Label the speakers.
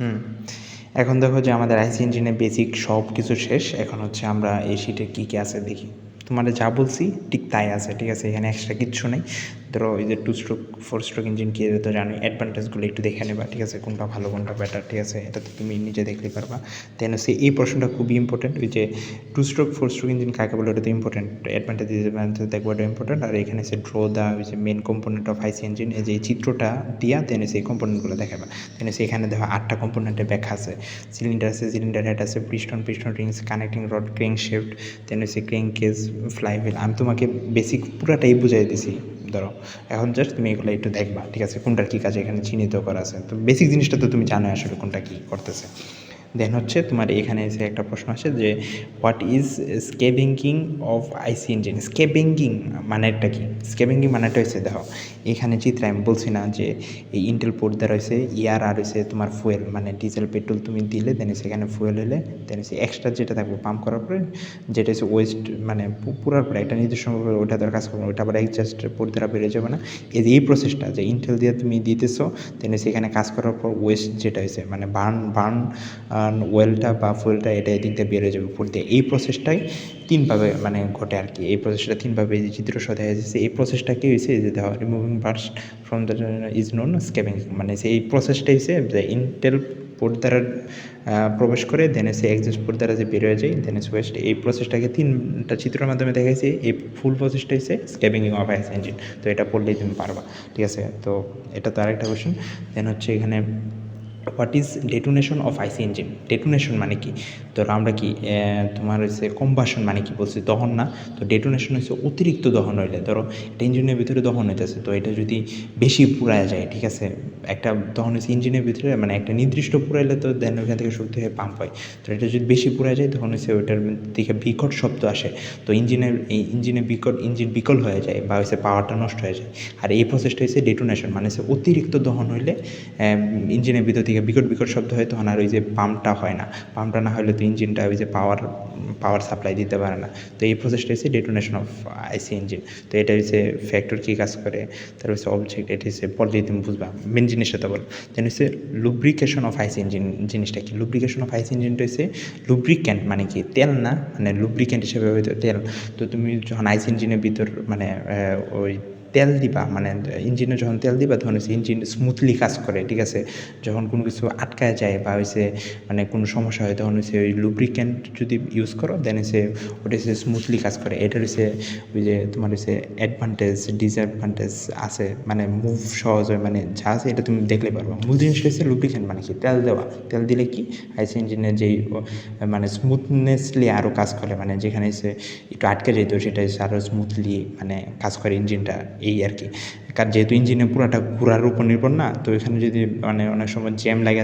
Speaker 1: হুম। এখন দেখো যে আমাদের আইসি ইঞ্জিনের বেসিক সব কিছু শেষ। এখন হচ্ছে আমরা এই শিটে কী কী আছে দেখি। তোমাদের যা বলছি ঠিক তাই আছে, ঠিক আছে? এখানে এক্সট্রা কিচ্ছু নেই। ধরো এই যে 2 স্ট্রোক 4 স্ট্রোক ইঞ্জিন কি এটা তো জানোই, অ্যাডভান্টেজগুলো একটু দেখে নেবা, ঠিক আছে? কোনটা ভালো কোনটা বেটার, ঠিক আছে? এটা তো তুমি নিজে দেখলেই পারবা। দেন হচ্ছে এই প্রশ্নটা খুবই ইম্পর্টেন্ট, ওই যে 2 স্ট্রোক 4 স্ট্রোক ইঞ্জিন কাকে বলে, ওটা তো ইম্পর্টেন্ট। অ্যাডভান্টেজ ডিসঅ্যাডভান্টেজ দেখবো, এটা ইম্পর্টেন্ট। আর এখানে হচ্ছে ড্র দা ওই যে main component of IC engine, এই যে এই চিত্রটা দিয়া দেন হচ্ছে এই কম্পোনেন্টগুলো দেখাবা। দেন হচ্ছে এখানে দেখো 8টা কম্পোনেন্টের ব্যাখ্যা আছে। সিলিন্ডার আছে, সিলিন্ডার হেড আছে, piston rings, connecting rod, crank shaft, then হচ্ছে ক্রেঙ্ক কেজ, ফ্লাইহুইল। আমি তোমাকে বেসিক পুরাটাই বুঝাই দিছি। ধরো এখন জাস্ট তুমি এগুলো একটু দেখবা, ঠিক আছে? কোনটার কী কাজে এখানে চিহ্নিত করা আছে। তো বেসিক জিনিসটা তো তুমি জানো আসলে কোনটা কী করতেছে। দেন হচ্ছে তোমার এখানে এসে একটা প্রশ্ন আছে যে what is scavenging of IC engine. Scavenging মানেটা কি? স্কেবিঙ্গিং মানেটা হচ্ছে দেখো এখানে চিত্রে আমি বলছি না যে এই ইন্টেল পোর্ট দ্বারা হয়েছে ইয়ার আর হয়েছে তোমার ফুয়েল, মানে ডিজেল পেট্রোল তুমি দিলে দেন সেখানে ফুয়েল হলে দেন হচ্ছে এক্সট্রা যেটা থাকবে পাম্প করার পরে, যেটা হচ্ছে ওয়েস্ট মানে পুরার পরে একটা নির্দিষ্ট সময় ওটা দ্বারা কাজ করবে, ওটা আবার জাস্ট পোর্ট দ্বারা বেরিয়ে যাবে না। এই প্রসেসটা যে ইন্টেল দিয়ে তুমি দিতেছো দেন সেখানে কাজ করার পর ওয়েস্ট যেটা হয়েছে মানে বার্ন ওয়েলটা বা ফুয়েলটা এটা এদিক দিয়ে বের হয়ে যাবে উপর দিয়ে। এই প্রসেসটাই তিনভাবে মানে ঘটে আর কি। এই প্রসেসটা তিনভাবে এই যে চিত্র সহ দেখা যাচ্ছে। এই প্রসেসটাকে হয়েছে যে দেওয়া removing parts from the is known scavenging, মানে সেই প্রসেসটা হচ্ছে যে ইন্টেল পোর্ট দ্বারা প্রবেশ করে দেন এসে এক্সস্ট পোর্ট দ্বারা যে বের হয়ে যায় দেন এস ওয়েস্ট। এই প্রসেসটাকে 3টা চিত্রের মাধ্যমে দেখাইছি। এই ফুল প্রসেসটা হচ্ছে স্কেবিং অফ আইসি ইঞ্জিন। তো এটা পড়লেই তুমি পারবা, ঠিক আছে? তো এটা তো আরেকটা কোয়েশ্চেন। দেন হচ্ছে এখানে what is detonation of IC engine. Detonation মানে কি? ধরো আমরা কি তোমার হচ্ছে কম্বাসন মানে কি বলছি, দহন না? তো ডেটোনেশন হচ্ছে অতিরিক্ত দহন হইলে, ধরো একটা ইঞ্জিনের ভিতরে দহন হইতেছে, তো এটা যদি বেশি পুড়ায় যায়, ঠিক আছে? একটা দহন হচ্ছে ইঞ্জিনের ভিতরে মানে একটা নির্দিষ্ট পুড়াইলে তো দেন ওইখান থেকে শক্তি হয়ে পাম্প হয়। তো এটা যদি বেশি পুড়ায় যায় তখন হচ্ছে ওইটার দিকে বিকট শব্দ আসে। তো ইঞ্জিনে ইঞ্জিন বিকল হয়ে যায় বা হচ্ছে পাওয়ারটা নষ্ট হয়ে যায়। আর এই প্রসেসটা হচ্ছে ডেটোনেশন, মানে হচ্ছে অতিরিক্ত দহন হইলে ইঞ্জিনের ভিতর থেকে বিকট শব্দ হয়, তখন আর ওই যে পাম্পটা হয় না। পাম্পটা না হলে তো ইঞ্জিনটা ওই যে পাওয়ার সাপ্লাই দিতে পারে না। তো এই প্রসেসটা হচ্ছে ডেটোনেশন অফ আইসি ইঞ্জিন। তো এটা হচ্ছে ফ্যাক্টর কী কাজ করে, তারপর হচ্ছে অবজেক্ট, এটা হচ্ছে পড়লেই তুমি বুঝবা মেন জিনিসটা। তো বলো দেন হচ্ছে লুব্রিকেশন অফ আইসি ইঞ্জিন জিনিসটা কি? লুব্রিকেশন অফ আইসি ইঞ্জিনটা হচ্ছে লুব্রিক্যান্ট মানে কি? তেল না, মানে লুব্রিক্যান্ট হিসেবে হয়তো তেল। তো তুমি যখন আইসি ইঞ্জিনের ভিতর মানে ওই তেল দিবা, মানে ইঞ্জিনে যখন তেল দিবা তখন হচ্ছে ইঞ্জিন স্মুথলি কাজ করে, ঠিক আছে? যখন কোনো কিছু আটকায় যায় বা হচ্ছে মানে কোনো সমস্যা হয় তখন হচ্ছে ওই লুব্রিক্যান্ট যদি ইউজ করো দেন হচ্ছে ওটা হচ্ছে স্মুথলি কাজ করে। এটার হচ্ছে ওই যে তোমার হচ্ছে অ্যাডভান্টেজ ডিসঅ্যাডভান্টেজ আছে, মানে মুভ সহজ হয়, মানে যা আছে এটা তুমি দেখলে পারবা। মূল জিনিসটা হচ্ছে লুব্রিক্যান্ট মানে কি? তেল দেওয়া। তেল দিলে কি আইসি ইঞ্জিনের যেই মানে স্মুথনেসলি আরও কাজ করে, মানে যেখানে হচ্ছে একটু আটকে যেত সেটা হচ্ছে আরও স্মুথলি মানে কাজ করে ইঞ্জিনটা, এই আর কি। কারণ যেহেতু ইঞ্জিনে পুরাটা ঘোরার উপর নির্ভর না, তো এখানে যদি মানে অনেক সময় জ্যাম লাগে